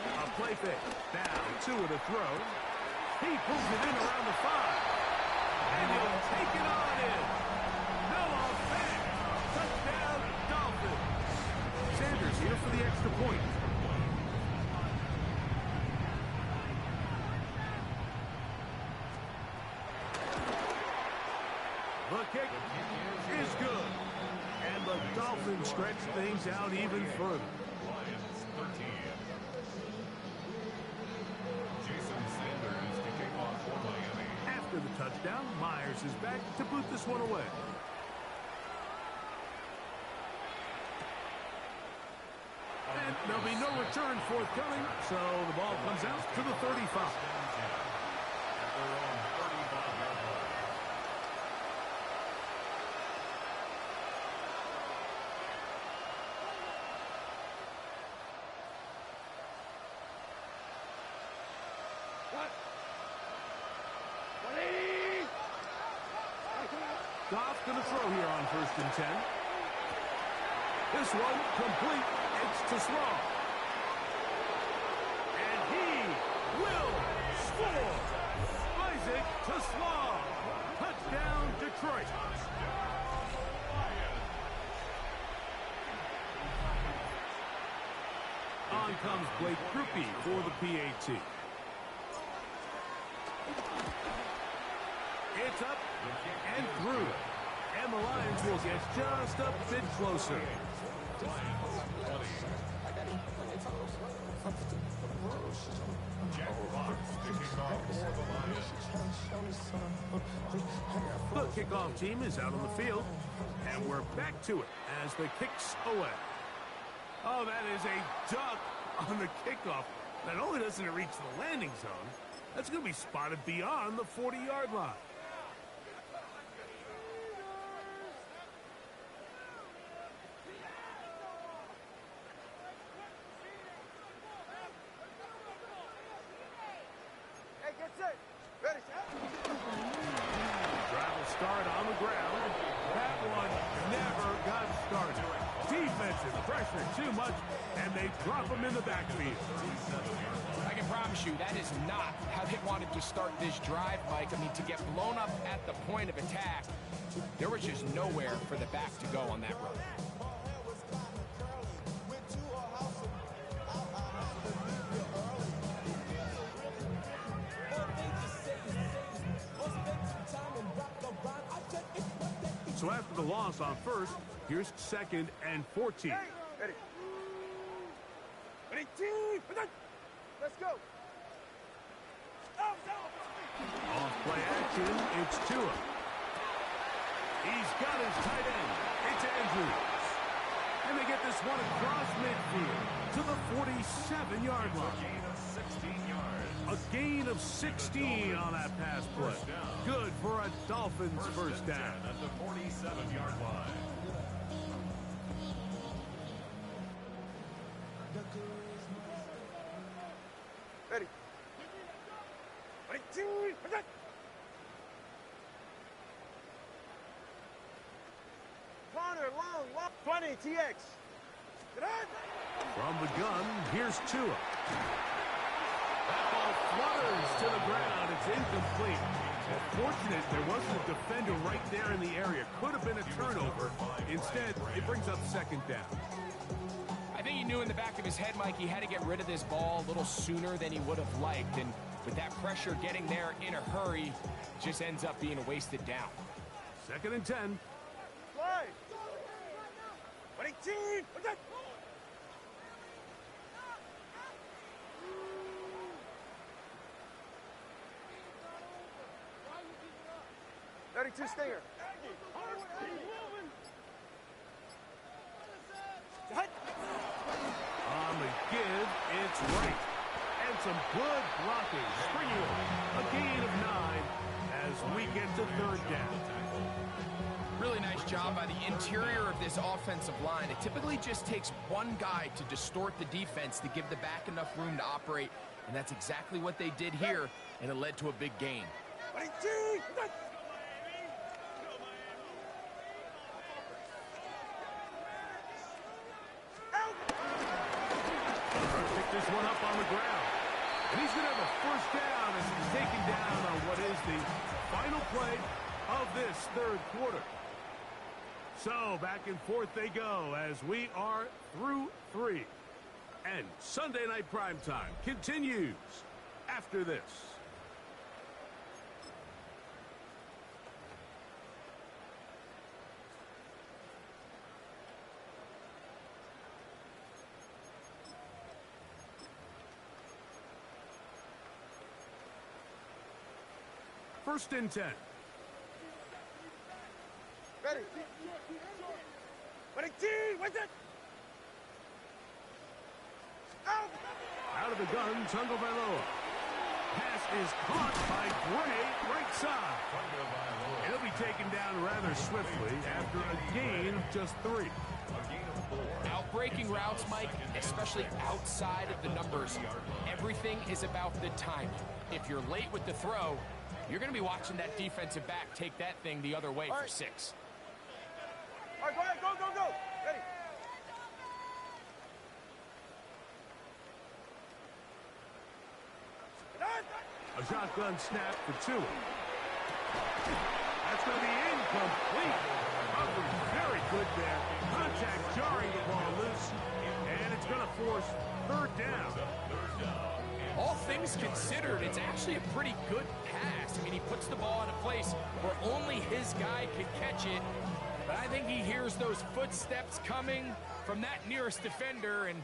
[SPEAKER 3] A play fake. Now Tua to throw. He pulls it in around the 5. And he'll take it on in. No offense. Touchdown, Dolphins. Sanders here for the extra point. The kick is good. And the Dolphins stretch things out even further.
[SPEAKER 4] Lions 13. Jason Sanders to kick
[SPEAKER 3] touchdown. Myers is back to boot this one away. And there'll be no return forthcoming, so the ball comes out to the 35. Goff going to throw here on 1st and 10. This one complete. It's to Slaw. And he will score. Isaac to Slaw. Touchdown, Detroit. On comes Blake Krupe for the PAT. It's up and through. And the Lions will get just a bit closer. The kickoff team is out on the field, and we're back to it as the kick's away. Oh, that is a duck on the kickoff. Not only doesn't it reach the landing zone, that's going to be spotted beyond the 40-yard line. Start on the ground. That one never got started. Defensive pressure too much, and they drop him in the backfield.
[SPEAKER 5] I can promise you that is not how they wanted to start this drive, Mike. I mean, to get blown up at the point of attack, there was just nowhere for the back to go on that run.
[SPEAKER 3] So after the loss on 1st, here's 2nd and 14.
[SPEAKER 6] Ready. Let's go.
[SPEAKER 3] Off play action, it's Tua. He's got his tight end. It's Andrews. And they get this one across midfield to the 47-yard line. A gain of 16 on that pass play. Good for a Dolphins first down.
[SPEAKER 4] At the 47-yard line.
[SPEAKER 6] Ready. Corner, long, 20, TX.
[SPEAKER 3] From the gun, here's Tua. That ball flutters to the ground. It's incomplete. Fortunate there wasn't a defender right there in the area. Could have been a turnover. Instead, it brings up 2nd down.
[SPEAKER 5] I think he knew in the back of his head, Mike, he had to get rid of this ball a little sooner than he would have liked. And with that pressure getting there in a hurry, it just ends up being a wasted down.
[SPEAKER 3] 2nd and 10.
[SPEAKER 6] Slide. 22. 32 Stinger.
[SPEAKER 3] On the give, it's right. And some good blocking. Springing a gain of 9 as we get to 3rd down.
[SPEAKER 5] Really nice job by the interior of this offensive line. It typically just takes one guy to distort the defense to give the back enough room to operate, and that's exactly what they did here, and it led to a big gain.
[SPEAKER 6] 22.
[SPEAKER 3] Pick this one up on the ground. And he's going to have a first down as he's taken down on what is the final play of this 3rd quarter. So back and forth they go as we are through 3. And Sunday Night Primetime continues after this. First and 10.
[SPEAKER 6] Ready. Winning team, what's it? Out!
[SPEAKER 3] Out of the gun, Tagovailoa. Pass is caught by Gray, right side. He'll be taken down rather swiftly after a gain of just 3.
[SPEAKER 5] Outbreaking routes, Mike, especially outside of the numbers, everything is about the timing. If you're late with the throw, you're going to be watching that defensive back take that thing the other way for 6.
[SPEAKER 6] All right, go ahead, go, go, go. Ready.
[SPEAKER 3] A shotgun snap for 2. That's going to be incomplete. Very good there. Contact jarring the ball loose, and it's going to force 3rd down.
[SPEAKER 5] All things considered, it's actually a pretty good pass. I mean, he puts the ball in a place where only his guy can catch it, but I think he hears those footsteps coming from that nearest defender, and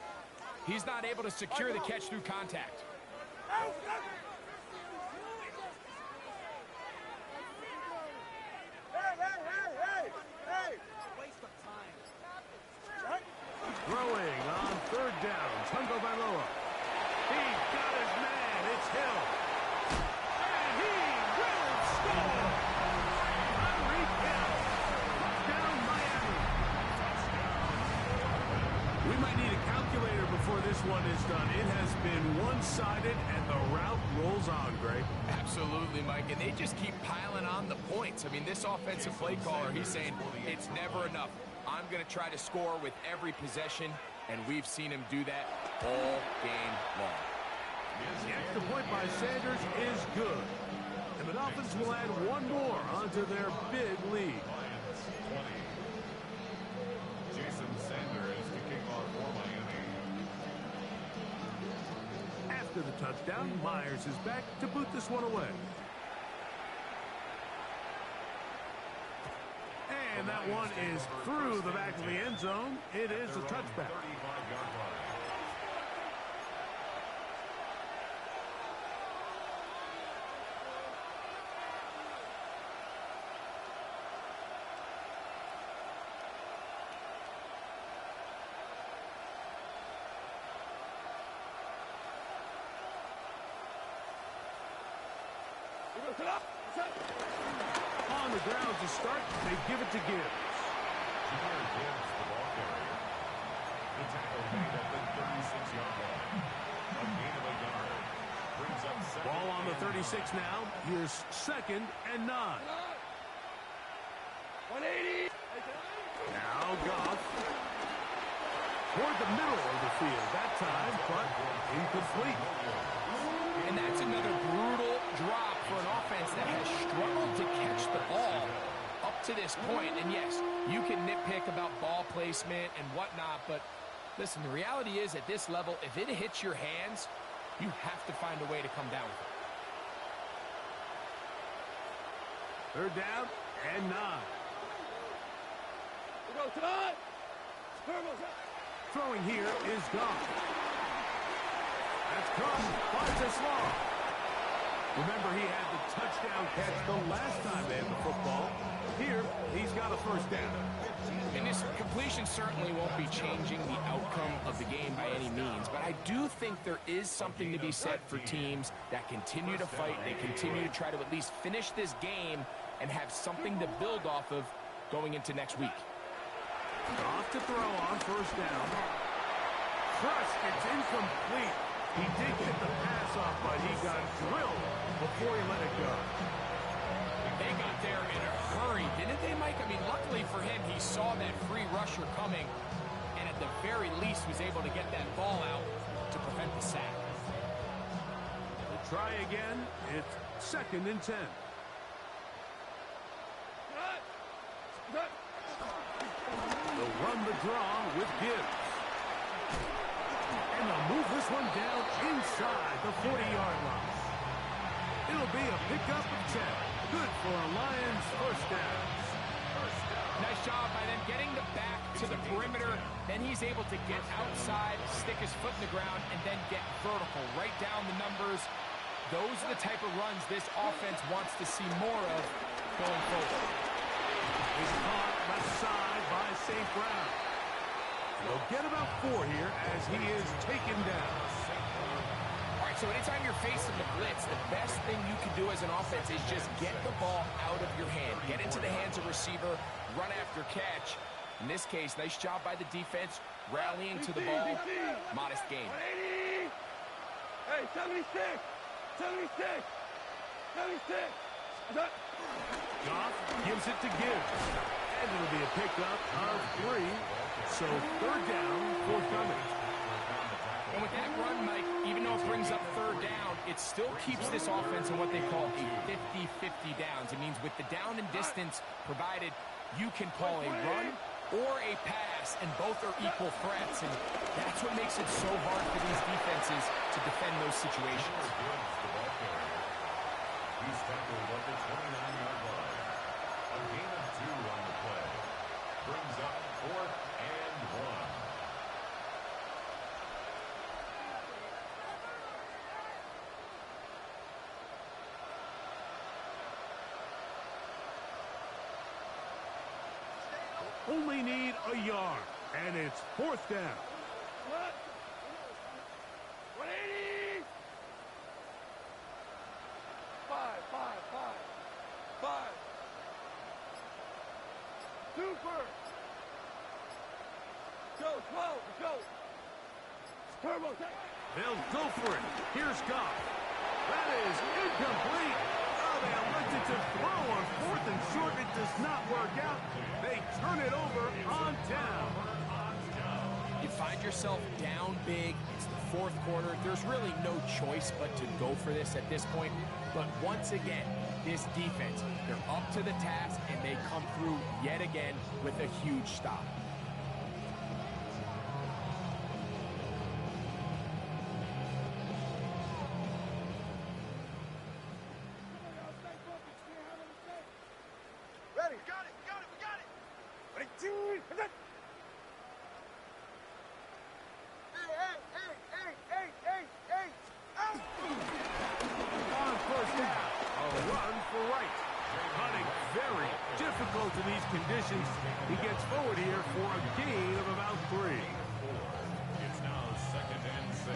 [SPEAKER 5] he's not able to secure the catch through contact.
[SPEAKER 3] Throwing on 3rd down, Tagovailoa. He's got his man. It's Hill. And he will score. Tyreek Hill. Touchdown, Miami. We might need a calculator before this one is done. It has been one-sided, and the route rolls on, Greg.
[SPEAKER 5] Absolutely, Mike, and they just keep piling on the points. I mean, this offensive play caller, he's saying it's never enough. I'm going to try to score with every possession, and we've seen him do that all game long.
[SPEAKER 3] The extra point by Sanders is good. And the Dolphins will add one more onto their big lead.
[SPEAKER 4] Jason Sanders kicking off for Miami.
[SPEAKER 3] After the touchdown, Myers is back to boot this one away. And that one is through the back of the end zone. It is a touchback.
[SPEAKER 4] 35-yard line.
[SPEAKER 3] On the ground to start, they give it to Gibbs.
[SPEAKER 4] Jahmyr Gibbs, the ball carrier. The tackle made at the 36-yard line. A gain of a yard. Brings up second.
[SPEAKER 3] Ball on the 36 now. Here's 2nd and 9.
[SPEAKER 6] 180.
[SPEAKER 3] Now Goff. Toward the middle of the field that time, but incomplete.
[SPEAKER 5] And that's another brutal drop for an offense that has struggled to catch the ball up to this point. And yes, you can nitpick about ball placement and whatnot, but listen, the reality is at this level, if it hits your hands, you have to find a way to come down with it.
[SPEAKER 3] 3rd down and 9.
[SPEAKER 6] We go, Todd.
[SPEAKER 3] Throwing here is Goff. That's Goff. Finds a long. Remember, he had the touchdown catch the last time they had the football. Here, he's got a 1st down.
[SPEAKER 5] And this completion certainly won't be changing the outcome of the game by any means, but I do think there is something to be said for teams that continue to fight. They continue to try to at least finish this game and have something to build off of going into next week.
[SPEAKER 3] Off to throw on 1st down. Crushed, it's incomplete. He did get the pass off, but he got drilled before he let it go.
[SPEAKER 5] They got there in a hurry, didn't they, Mike? I mean, luckily for him, he saw that free rusher coming, and at the very least was able to get that ball out to prevent the sack.
[SPEAKER 3] We'll try again. It's 2nd and 10. They'll run the draw with Gibbs. And they'll move this one down inside the 40-yard line. It'll be a pickup of 10. Good for a Lions 1st down.
[SPEAKER 5] Nice job by them getting the back to the perimeter. Then he's able to get outside, stick his foot in the ground, and then get vertical right down the numbers. those are the type of runs this offense wants to see more of going forward.
[SPEAKER 3] He's caught left side by St. Brown. He'll get about 4 here as he is taken down.
[SPEAKER 5] All right, so anytime you're facing the blitz, the best thing you can do as an offense is just get the ball out of your hand. Get into the hands of receiver, run after catch. In this case, nice job by the defense, rallying to the ball. Modest gain.
[SPEAKER 6] 80. Hey, 76. 76. 76.
[SPEAKER 3] Goff gives it to Gibbs. And it'll be a pickup of 3. So 3rd down, forthcoming.
[SPEAKER 5] And with that run, Mike, even though it brings up 3rd down, it still keeps this offense in what they call a 50-50 downs. It means with the down and distance provided, you can call a run or a pass, and both are equal threats. And that's what makes it so hard for these defenses to defend those situations.
[SPEAKER 4] He's tackled at the 29-yard line. A gain of 2 on the play. Brings up 4th and 1.
[SPEAKER 3] Only need a yard, and it's 4th down.
[SPEAKER 6] 180. 5. 2 first. Go, 12. Go. Turbo.
[SPEAKER 3] They'll go for it. Here's Goff. That is incomplete. Oh, they elected to throw on 4th and short. It does not work out. They turn it over on down.
[SPEAKER 5] You find yourself down big. It's the 4th quarter. There's really no choice but to go for this at this point. But once again, this defense, they're up to the task, and they come through yet again with a huge stop.
[SPEAKER 6] Ready. Got it. We got it. Ready, 2. Hey. Out.
[SPEAKER 3] On 1st down, a run for right. Hunting very difficult in these conditions. He gets forward here for a gain of about 3.
[SPEAKER 4] It's now 2nd and 6.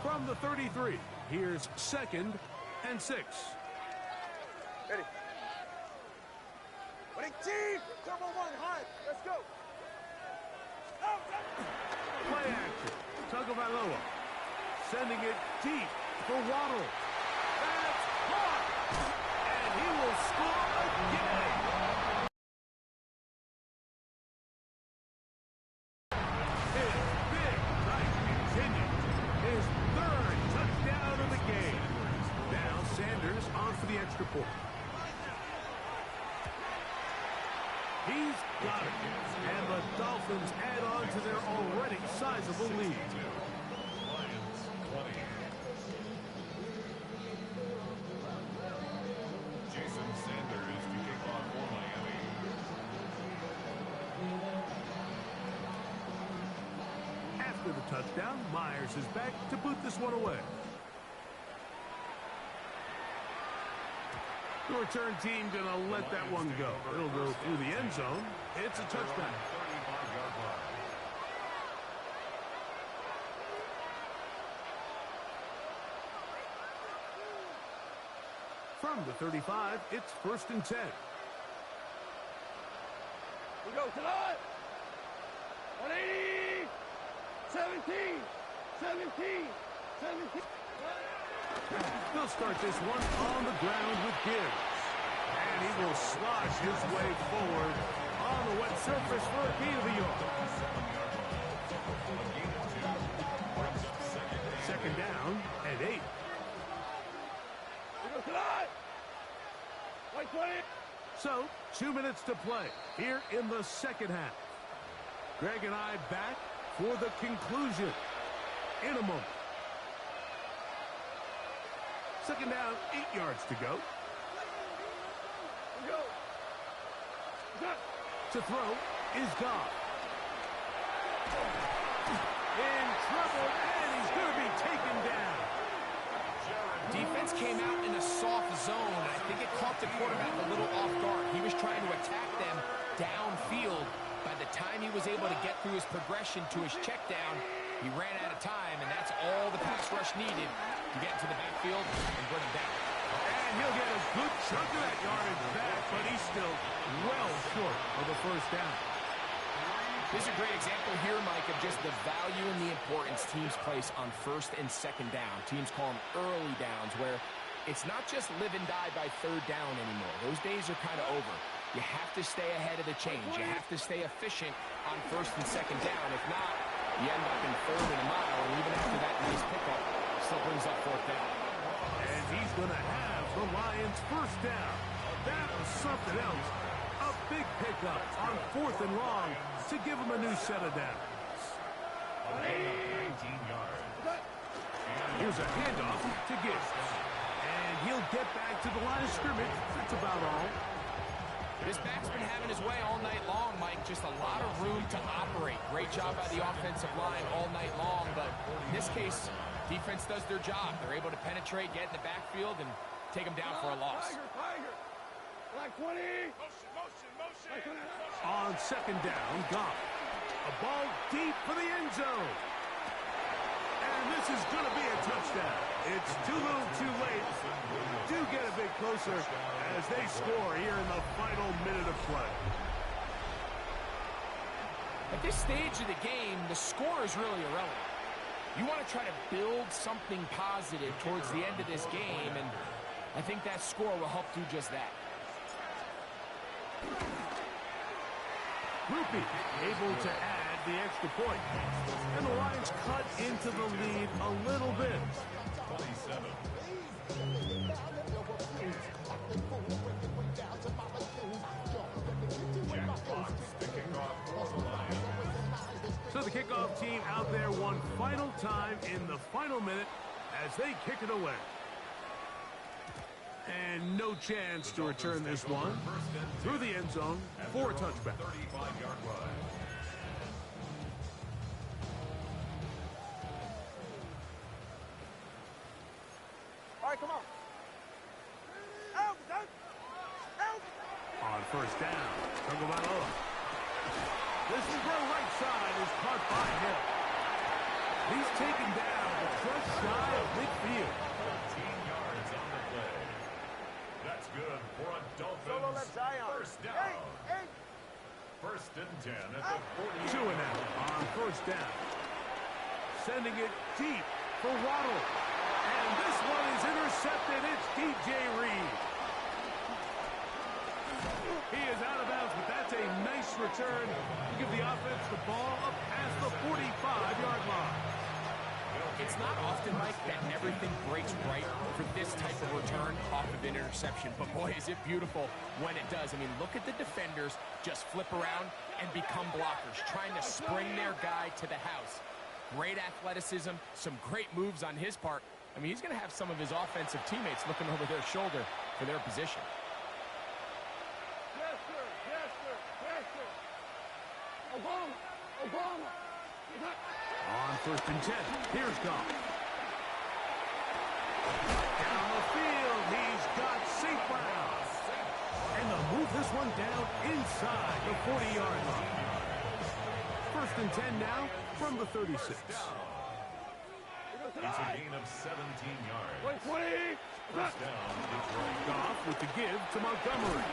[SPEAKER 3] From the 33, here's 2nd and 6.
[SPEAKER 6] Ready. Ready, team. Turbo 1, high. Let's go.
[SPEAKER 3] Play action. Tagovailoa sending it deep for Waddle. That's caught. And he will score again. His big night continues. His 3rd touchdown of the game. Now Sanders on for the extra point. He's got it. And the Dolphins add on to their already sizable lead.
[SPEAKER 4] Lions 20. Jason Sanders to kick off for Miami.
[SPEAKER 3] After the touchdown, Myers is back to boot this one away. The return team going to let that one go. It'll go through the end zone. It's a touchdown.
[SPEAKER 4] 35-yard line.
[SPEAKER 3] From the 35, it's 1st and 10.
[SPEAKER 6] We go to the 180. 17.
[SPEAKER 3] They'll start this one on the ground with Gibbs. And he will slosh his way forward on the wet surface for a gain of a yard. 2nd down and 8. So, 2 minutes to play here in the 2nd half. Greg and I back for the conclusion in a moment. 2nd down, 8 yards to go.
[SPEAKER 6] Go.
[SPEAKER 3] To throw is Goff. In trouble, and he's going to be taken down.
[SPEAKER 5] Defense came out in a soft zone. I think it caught the quarterback a little off guard. He was trying to attack them downfield. By the time he was able to get through his progression to his check down, he ran out of time, and that's all the pass rush needed to get into the backfield and bring him down.
[SPEAKER 3] And he'll get a good chunk of that yardage back, but he's still well short of the first down.
[SPEAKER 5] This is a great example here, Mike, of just the value and the importance teams place on first and second down. Teams call them early downs, where it's not just live and die by third down anymore. Those days are kind of over. You have to stay ahead of the change. You have to stay efficient on first and second down. If not, you end up in third and a mile, and even after that nice pickup, still brings up fourth down.
[SPEAKER 3] And he's going to have the Lions first down. That was something else. A big pickup on fourth and long to give him a new set of downs.
[SPEAKER 4] 19 yards.
[SPEAKER 3] Here's a handoff to Gibbs. And he'll get back to the line of scrimmage. That's about all.
[SPEAKER 5] This back's been having his way all night long, Mike. Just a lot of room to operate. Great job by the offensive line all night long. But in this case, defense does their job. They're able to penetrate, get in the backfield, and take them down for a loss.
[SPEAKER 6] Tiger. Like 20. Motion.
[SPEAKER 3] On second down, Goff. A ball deep for the end zone. And this is going to be a touchdown. It's too little too late. Do get a bit closer as they score here in the final minute of play.
[SPEAKER 5] At this stage of the game, the score is really irrelevant. You want to try to build something positive towards the end of this game, and I think that score will help do just that.
[SPEAKER 3] Rupi able to add the extra point. And the Lions cut into the lead a little bit.
[SPEAKER 4] 27. Jack Fox, the kickoff for the Lions.
[SPEAKER 3] So the kickoff team out there one final time in the final minute as they kick it away. And no chance to return this one through the end zone for a touchback.
[SPEAKER 4] 35-yard line.
[SPEAKER 6] All right, come on. Out.
[SPEAKER 3] On first down, Tagovailoa. This is where right side is caught by Hill. He's taken down just shy of midfield.
[SPEAKER 4] 13 yards on the play. That's good for a
[SPEAKER 6] Solo
[SPEAKER 4] Dolphins
[SPEAKER 6] left Zion.
[SPEAKER 4] first down.
[SPEAKER 6] Hey.
[SPEAKER 4] First and 10 at the 40.
[SPEAKER 3] Two and out on first down. Sending it deep for Waddle. And this one is intercepted. It's DJ Reed. He is out of bounds, but that's a nice return to give the offense the ball up past the 45-yard line.
[SPEAKER 5] It's not often, Mike, that everything breaks right for this type of return off of an interception. But, boy, is it beautiful when it does. I mean, look at the defenders just flip around and become blockers, trying to spring their guy to the house. Great athleticism, some great moves on his part. I mean, he's going to have some of his offensive teammates looking over their shoulder for their position.
[SPEAKER 6] Yes, sir. Obama.
[SPEAKER 3] On first and 10, here's Goff. Down the field, he's got St. Brown. And they'll move this one down inside the 40-yard line. First and 10 now from the 36.
[SPEAKER 4] It's a gain of 17 yards.
[SPEAKER 6] Wait, 20.
[SPEAKER 4] First down, Detroit.
[SPEAKER 3] Goff with the give to Montgomery.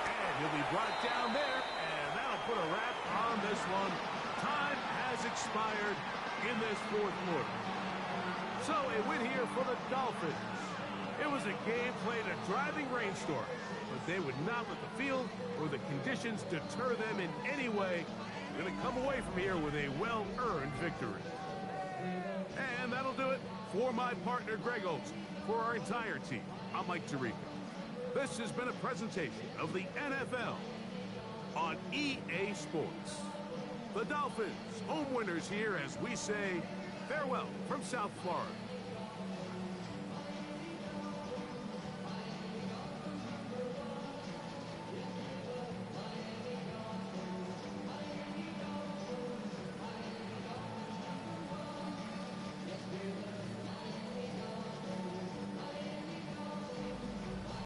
[SPEAKER 3] And he'll be brought down there, and that'll put a wrap on this one. Time has expired in this fourth quarter. So a win here for the Dolphins. It was a game played in a driving rainstorm, but they would not let the field or the conditions deter them in any way. They're going to come away from here with a well-earned victory. And that'll do it for my partner, Greg Olson. For our entire team, I'm Mike Tirico. This has been a presentation of the NFL on EA Sports. The Dolphins, home winners here as we say farewell from South Florida.